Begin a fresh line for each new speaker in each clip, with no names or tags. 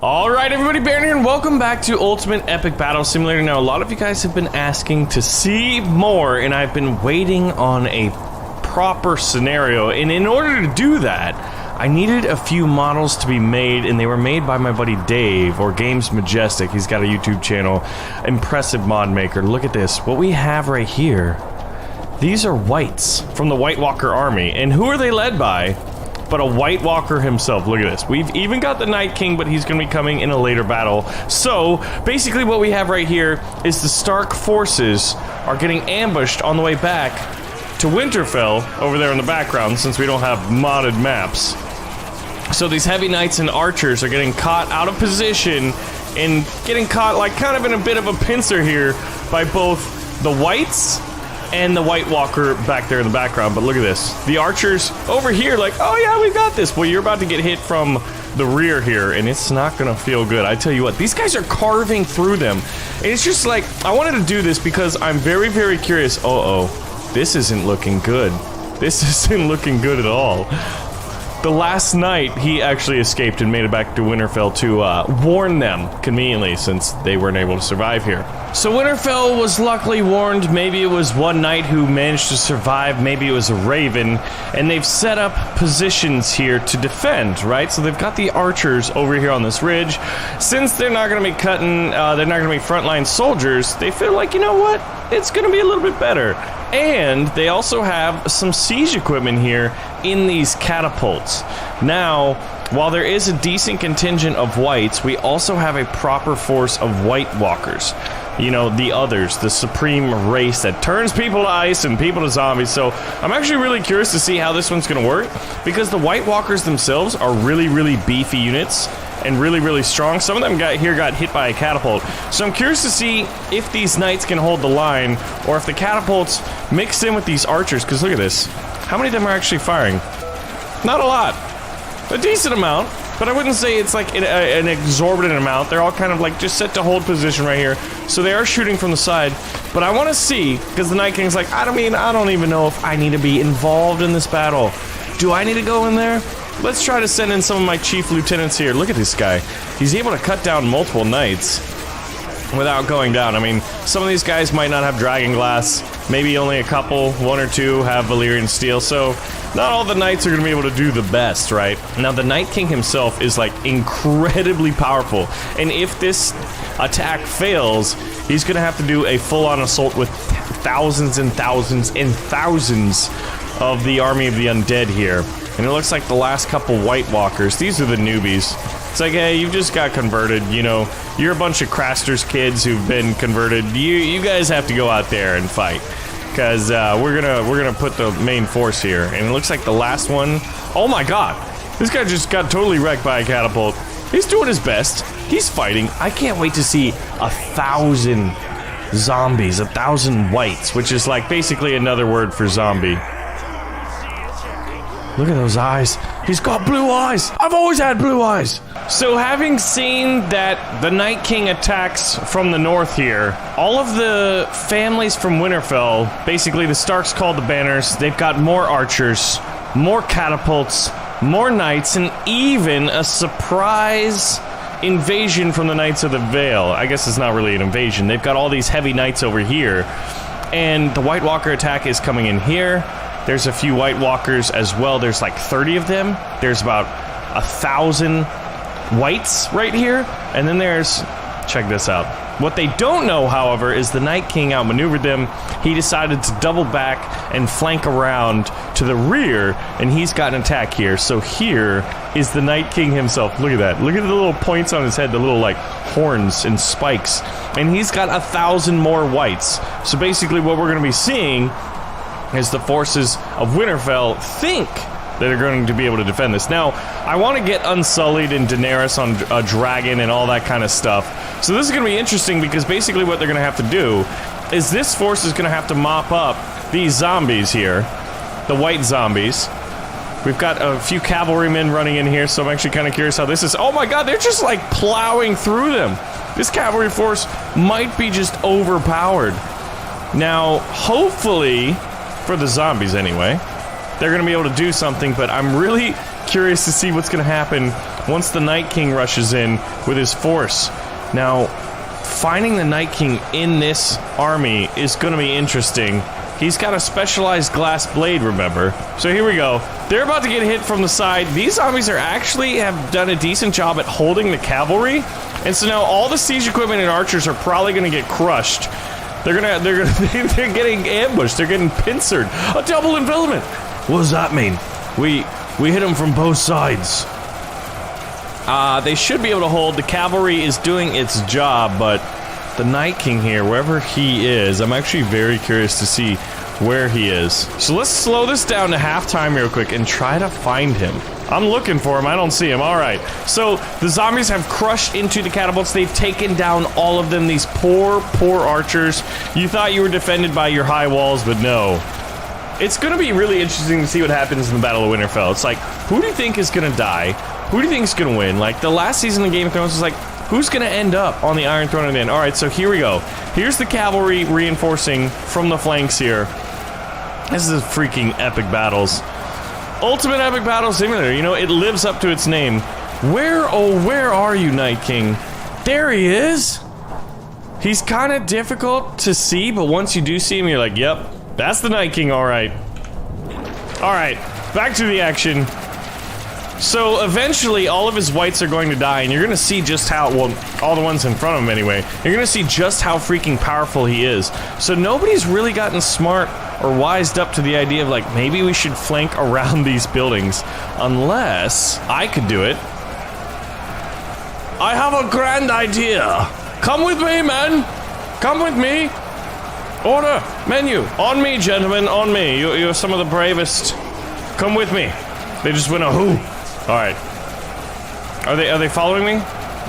Alright everybody, Baron here, and welcome back to Ultimate Epic Battle Simulator. Now, a lot of you guys have been asking to see more, and I've been waiting on a proper scenario, and in order to do that, I needed a few models to be made, and they were made by my buddy Dave, or Games Majestic. He's got a YouTube channel, impressive mod maker. Look at this, what we have right here, these are Whites from the White Walker army, and who are they led by? But a White Walker himself. Look at this. We've even got the Night King, but he's going to be coming in a later battle. So, basically what we have right here is the Stark forces are getting ambushed on the way back to Winterfell over there in the background, since we don't have modded maps. So these heavy knights and archers are getting caught out of position and getting caught like kind of in a bit of a pincer here by both the Whites and the White Walker back there in the background. But look at this. The archers over here like, oh yeah, we got this. Well, you're about to get hit from the rear here, and it's not gonna feel good. I tell you what, these guys are carving through them. And it's just like, I wanted to do this because I'm very, very curious. Uh-oh, this isn't looking good. This isn't looking good at all. The last night, he actually escaped and made it back to Winterfell to warn them, conveniently, since they weren't able to survive here. So Winterfell was luckily warned. Maybe it was one knight who managed to survive, maybe it was a raven, and they've set up positions here to defend, right? So they've got the archers over here on this ridge. Since they're not going to be cutting, they're not going to be frontline soldiers, they feel like, you know what? It's going to be a little bit better. And they also have some siege equipment here in these catapults. Now, while there is a decent contingent of Whites, we also have a proper force of White Walkers. You know, the others, the supreme race that turns people to ice and people to zombies. So I'm actually really curious to see how this one's going to work, because the White Walkers themselves are really, really beefy units and really, really strong. Some of them got hit by a catapult. So I'm curious to see if these knights can hold the line, or if the catapults mix in with these archers, because look at this. How many of them are actually firing? Not a lot. A decent amount, but I wouldn't say it's like an exorbitant amount. They're all kind of like just set to hold position right here. So they are shooting from the side, but I want to see, because the Night King's like, I don't even know if I need to be involved in this battle. Do I need to go in there? Let's try to send in some of my chief lieutenants here. Look at this guy. He's able to cut down multiple knights without going down. I mean, some of these guys might not have Dragon Glass. Maybe only a couple, one or two have Valyrian Steel. So not all the knights are going to be able to do the best, right? Now, the Night King himself is like incredibly powerful. And if this attack fails, he's going to have to do a full-on assault with thousands and thousands and thousands of the army of the undead here. And it looks like the last couple White Walkers, these are the newbies. It's like, hey, you've just got converted, you know, you're a bunch of Craster's kids who've been converted. You guys have to go out there and fight, because we're gonna put the main force here. And it looks like the last one, oh my god, this guy just got totally wrecked by a catapult. He's doing his best. He's fighting. I can't wait to see 1,000 zombies, 1,000 Whites, which is like basically another word for zombie. Look at those eyes. He's got blue eyes. I've always had blue eyes. So having seen that the Night King attacks from the north here, all of the families from Winterfell, basically the Starks called the Banners, they've got more archers, more catapults, more knights, and even a surprise invasion from the Knights of the Vale. I guess it's not really an invasion. They've got all these heavy knights over here, and the White Walker attack is coming in here. There's a few White Walkers as well. There's like 30 of them. There's about 1,000 Whites right here. And then there's, check this out. What they don't know, however, is the Night King outmaneuvered them. He decided to double back and flank around to the rear, and he's got an attack here. So here is the Night King himself. Look at that. Look at the little points on his head, the little like horns and spikes. And he's got 1,000 more Whites. So basically what we're going to be seeing is the forces of Winterfell think that they're going to be able to defend this. Now, I want to get Unsullied and Daenerys on a dragon and all that kind of stuff. So this is going to be interesting, because basically what they're going to have to do is this force is going to have to mop up these zombies here, the White zombies. We've got a few cavalrymen running in here, so I'm actually kind of curious how this is. Oh my god, they're just like plowing through them. This cavalry force might be just overpowered. Now, hopefully, for the zombies anyway, they're going to be able to do something, but I'm really curious to see what's going to happen once the Night King rushes in with his force. Now, finding the Night King in this army is going to be interesting. He's got a specialized glass blade, remember? So here we go. They're about to get hit from the side. These zombies are actually have done a decent job at holding the cavalry. And so now all the siege equipment and archers are probably going to get crushed. They're getting ambushed. They're getting pincered. A double envelopment. What does that mean? We hit them from both sides. They should be able to hold. The cavalry is doing its job, but the Night King here, wherever he is, I'm actually very curious to see where he is. So let's slow this down to halftime real quick and try to find him. I'm looking for him. I don't see him. All right. So the zombies have crushed into the catapults. They've taken down all of them. These poor archers. You thought you were defended by your high walls, but no. It's going to be really interesting to see what happens in the Battle of Winterfell. It's like, who do you think is going to die? Who do you think is going to win? Like, the last season of Game of Thrones was like, who's going to end up on the Iron Throne at the end? All right, so here we go. Here's the cavalry reinforcing from the flanks here. This is freaking epic battles. Ultimate Epic Battle Simulator. You know, it lives up to its name. Where are you, Night King? There he is. He's kind of difficult to see, but once you do see him, you're like, yep, that's the Night King, all right. All right, back to the action. So eventually, all of his whites are going to die, and you're going to see just how, well, all the ones in front of him anyway, you're going to see just how freaking powerful he is. So nobody's really gotten smart or wised up to the idea of, like, maybe we should flank around these buildings, unless I could do it. I have a grand idea. Come with me, man. Come with me. Order, menu, on me, gentlemen, on me. You're some of the bravest. Come with me. They just went a who. All right. Are they following me?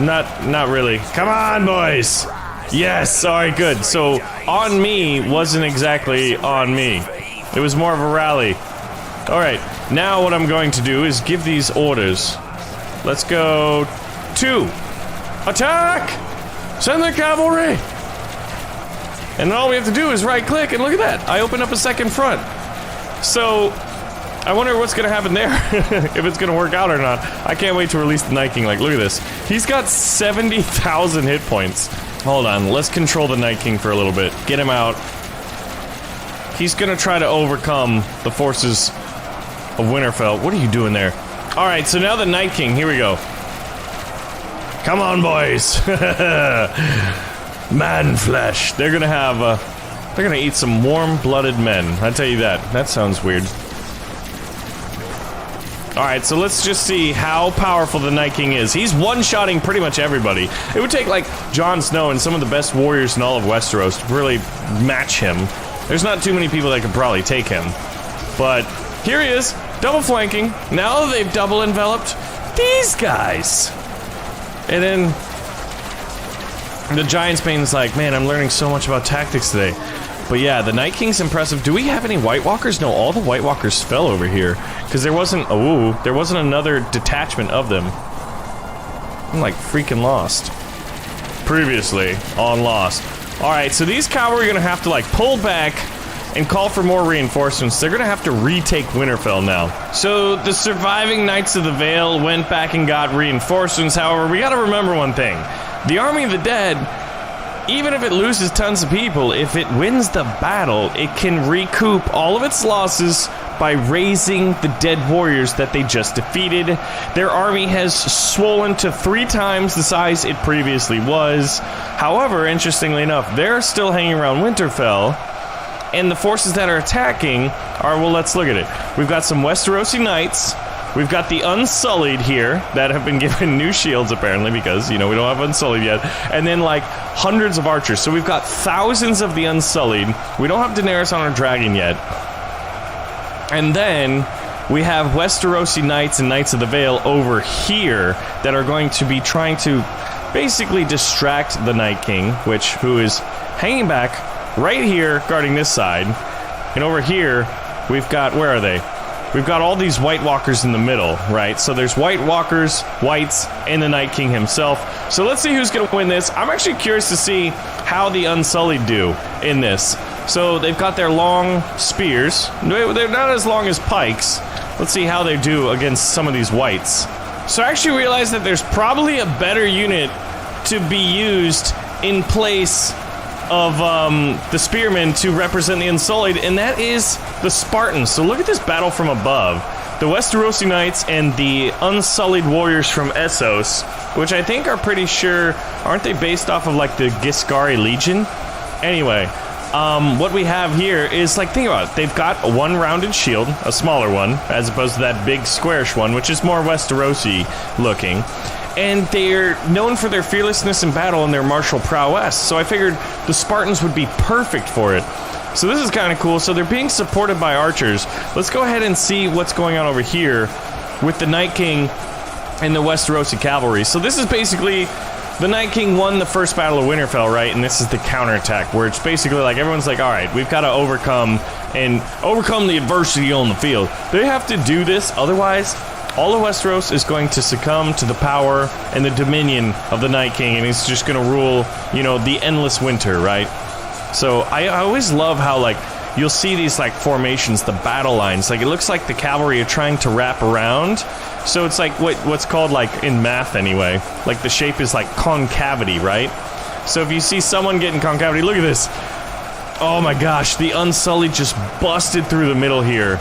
Not really. Come on, boys. Yes. All right. Good. So on me wasn't exactly on me. It was more of a rally. All right. Now what I'm going to do is give these orders. Let's go. 2. Attack! Send the cavalry. And then all we have to do is right click and look at that. I opened up a second front. So I wonder what's gonna happen there. If it's gonna work out or not. I can't wait to release the Night King. Like, look at this. He's got 70,000 hit points. Hold on, let's control the Night King for a little bit. Get him out. He's gonna try to overcome the forces of Winterfell. What are you doing there? Alright, so now the Night King, here we go. Come on, boys. Man flesh. They're gonna have, they're gonna eat some warm-blooded men. I tell you that. That sounds weird. Alright, so let's just see how powerful the Night King is. He's one-shotting pretty much everybody. It would take, like, Jon Snow and some of the best warriors in all of Westeros to really match him. There's not too many people that could probably take him. But here he is, double flanking. Now they've double enveloped these guys. And then the Giant's Bane's like, man, I'm learning so much about tactics today. But yeah, the Night King's impressive. Do we have any White Walkers? No, all the White Walkers fell over here. Because there wasn't, there wasn't another detachment of them. I'm like freaking lost. Previously on Lost. Alright, so these cavalry are gonna have to like pull back and call for more reinforcements. They're gonna have to retake Winterfell now. So the surviving Knights of the Vale went back and got reinforcements. However, we gotta remember one thing. The Army of the Dead, even if it loses tons of people, if it wins the battle, it can recoup all of its losses by raising the dead warriors that they just defeated. Their army has swollen to 3 times the size it previously was. However, interestingly enough, they're still hanging around Winterfell, and the forces that are attacking are, well, let's look at it. We've got some Westerosi Knights. We've got the Unsullied here that have been given new shields, apparently, because, you know, we don't have Unsullied yet. And then, like, hundreds of archers. So we've got thousands of the Unsullied. We don't have Daenerys on our dragon yet. And then we have Westerosi Knights and Knights of the Vale over here that are going to be trying to basically distract the Night King, who is hanging back right here, guarding this side. And over here, we've got, where are they? We've got all these White Walkers in the middle, right? So there's White Walkers, Whites, and the Night King himself. So let's see who's going to win this. I'm actually curious to see how the Unsullied do in this. So they've got their long spears. They're not as long as pikes. Let's see how they do against some of these Whites. So I actually realized that there's probably a better unit to be used in place of the Spearmen to represent the Unsullied, and that is the Spartans. So look at this battle from above. The Westerosi Knights and the Unsullied Warriors from Essos, which I think are pretty sure, aren't they based off of like the Giscari Legion? Anyway, what we have here is, like, think about it. They've got a one rounded shield, a smaller one, as opposed to that big squarish one, which is more Westerosi looking. And they're known for their fearlessness in battle and their martial prowess. So I figured the Spartans would be perfect for it. So this is kind of cool. So they're being supported by archers. Let's go ahead and see what's going on over here with the Night King and the Westerosi cavalry. So this is basically, the Night King won the first Battle of Winterfell, right? And this is the counterattack, where it's basically like everyone's like, all right, we've got to overcome the adversity on the field. They have to do this, otherwise all of Westeros is going to succumb to the power and the dominion of the Night King, and he's just going to rule, you know, the endless winter, right? So I always love how, like, you'll see these, like, formations, the battle lines. Like, it looks like the cavalry are trying to wrap around. So it's like what's called, like, in math anyway, like the shape is like concavity, right? So if you see someone getting concavity, look at this. Oh my gosh, the Unsullied just busted through the middle here.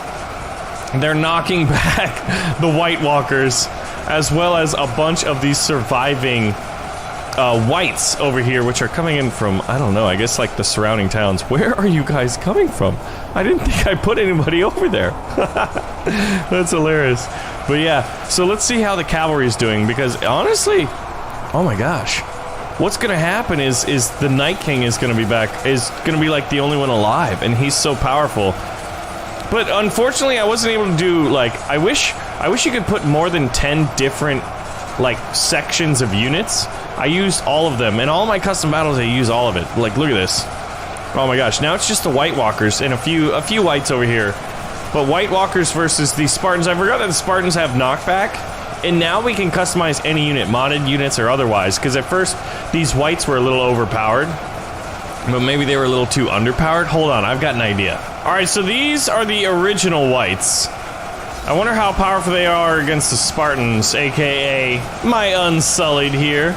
They're knocking back the White Walkers, as well as a bunch of these surviving whites over here, which are coming in from, I don't know, I guess like the surrounding towns. Where are you guys coming from? I didn't think I put anybody over there. That's hilarious. But yeah, so let's see how the cavalry is doing, because honestly, oh my gosh, what's gonna happen is the Night King is gonna be back, is gonna be like the only one alive, and he's so powerful. But unfortunately, I wasn't able to do, like, I wish you could put more than 10 different, like, sections of units. I used all of them, and all my custom battles, I use all of it. Like, look at this. Oh my gosh, now it's just the White Walkers and a few whites over here. But White Walkers versus the Spartans. I forgot that the Spartans have knockback, and now we can customize any unit, modded units or otherwise, because at first, these whites were a little overpowered. But maybe they were a little too underpowered. Hold on, I've got an idea. Alright, so these are the original whites. I wonder how powerful they are against the Spartans, aka my Unsullied here.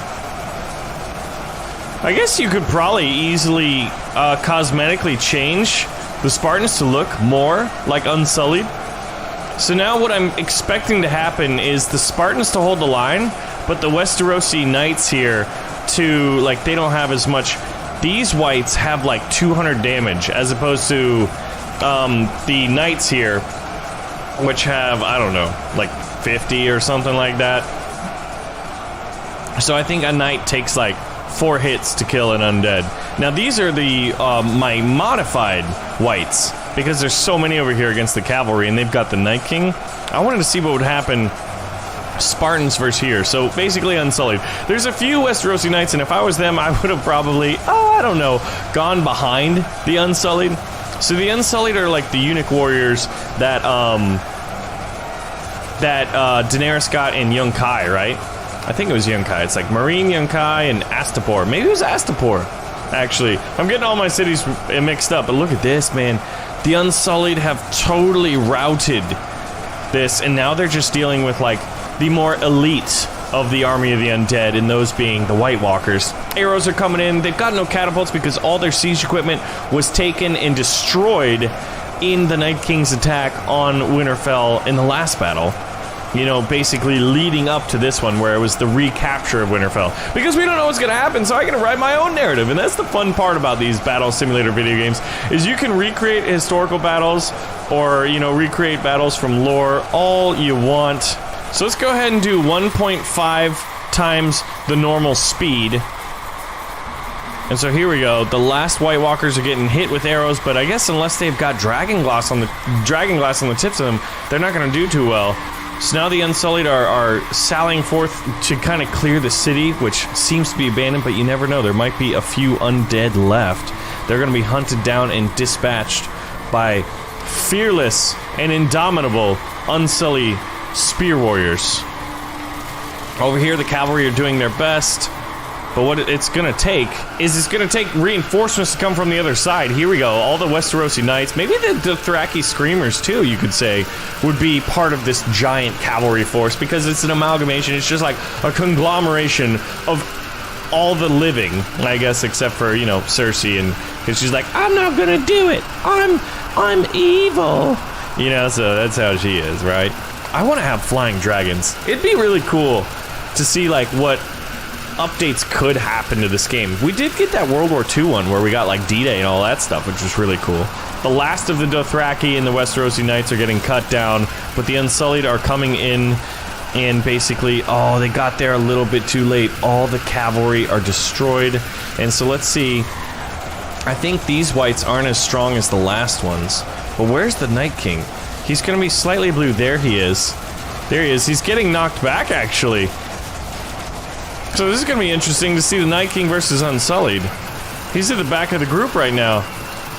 I guess you could probably easily cosmetically change the Spartans to look more like Unsullied. So now what I'm expecting to happen is the Spartans to hold the line, but the Westerosi Knights here to, like, they don't have as much. These whites have like 200 damage, as opposed to the Knights here, which have, I don't know, like 50 or something like that. So I think a Knight takes like 4 hits to kill an undead. Now these are the my modified whites, because there's so many over here against the cavalry, and they've got the Night King. I wanted to see what would happen Spartans versus here. So basically Unsullied. There's a few Westerosi Knights, and if I was them, I would have probably, I don't know, gone behind the Unsullied. So the Unsullied are like the eunuch warriors that Daenerys got in Yunkai, right? I think it was Yunkai. It's like Marine, Yunkai, and Astapor. Maybe it was Astapor, actually. I'm getting all my cities mixed up, but look at this, man. The Unsullied have totally routed this, and now they're just dealing with, like, the more elite of the army of the undead, and those being the White Walkers. Arrows are coming in. They've got no catapults because all their siege equipment was taken and destroyed in the Night King's attack on Winterfell in the last battle. You know, basically leading up to this one, where it was the recapture of Winterfell. Because we don't know what's going to happen, so I can write my own narrative. And that's the fun part about these battle simulator video games, is you can recreate historical battles, or, you know, recreate battles from lore all you want. So let's go ahead and do 1.5 times the normal speed. And so here we go. The last White Walkers are getting hit with arrows, but I guess unless they've got dragon glass on the tips of them, they're not going to do too well. So now the Unsullied are sallying forth to kind of clear the city, which seems to be abandoned, but you never know. There might be a few undead left. They're going to be hunted down and dispatched by fearless and indomitable Unsullied spear warriors. Over here, the cavalry are doing their best. But what it's gonna take is it's gonna take reinforcements to come from the other side. Here we go. All the Westerosi Knights, maybe the Dothraki Screamers too, you could say, would be part of this giant cavalry force because it's an amalgamation. It's just like a conglomeration of all the living, I guess, except for, you know, Cersei, and because she's like, I'm not gonna do it. I'm evil. You know, so that's how she is, right? I want to have flying dragons. It'd be really cool to see like what updates could happen to this game. We did get that World War II one where we got like D-Day and all that stuff, which was really cool. The last of the Dothraki and the Westerosi Knights are getting cut down, but the Unsullied are coming in and basically, oh, they got there a little bit too late. All the cavalry are destroyed. And so let's see. I think these whites aren't as strong as the last ones. But where's the Night King? He's gonna be slightly blue. There he is. There he is. He's getting knocked back, actually. So this is going to be interesting to see the Night King versus Unsullied. He's at the back of the group right now.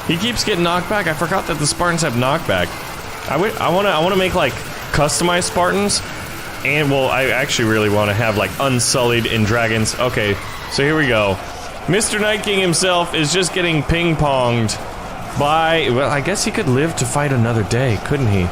He keeps getting knocked back. I forgot that the Spartans have knockback. I want to make like customized Spartans, and well, I actually really want to have like Unsullied and dragons. Okay, so here we go. Mr. Night King himself is just getting ping-ponged by, well, I guess he could live to fight another day, couldn't he?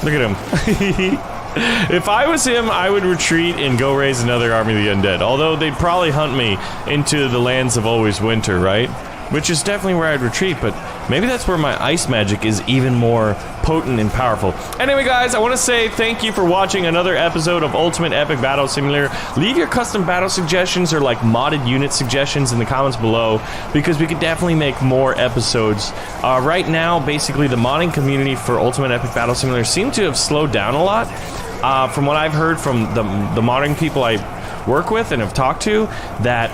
Look at him. If I was him, I would retreat and go raise another army of the undead. Although they'd probably hunt me into the lands of always winter, right? Which is definitely where I'd retreat, but maybe that's where my ice magic is even more potent and powerful. Anyway, guys, I want to say thank you for watching another episode of Ultimate Epic Battle Simulator. Leave your custom battle suggestions or like modded unit suggestions in the comments below, because we could definitely make more episodes. Right now, basically, the modding community for Ultimate Epic Battle Simulator seems to have slowed down a lot. From what I've heard from the modding people I work with and have talked to, that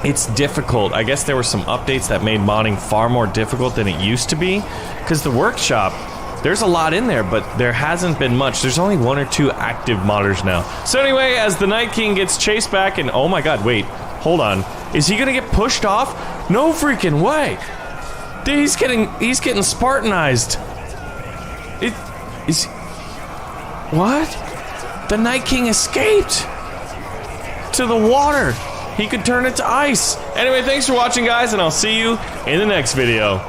it's difficult. I guess there were some updates that made modding far more difficult than it used to be, because the workshop, there's a lot in there, but there hasn't been much. There's only 1 or 2 active modders now. So anyway, as the Night King gets chased back, and oh my god, wait, hold on. Is he gonna get pushed off? No freaking way! Dude, he's getting Spartanized. What? The Night King escaped to the water. He could turn it to ice. Anyway, thanks for watching, guys, and I'll see you in the next video.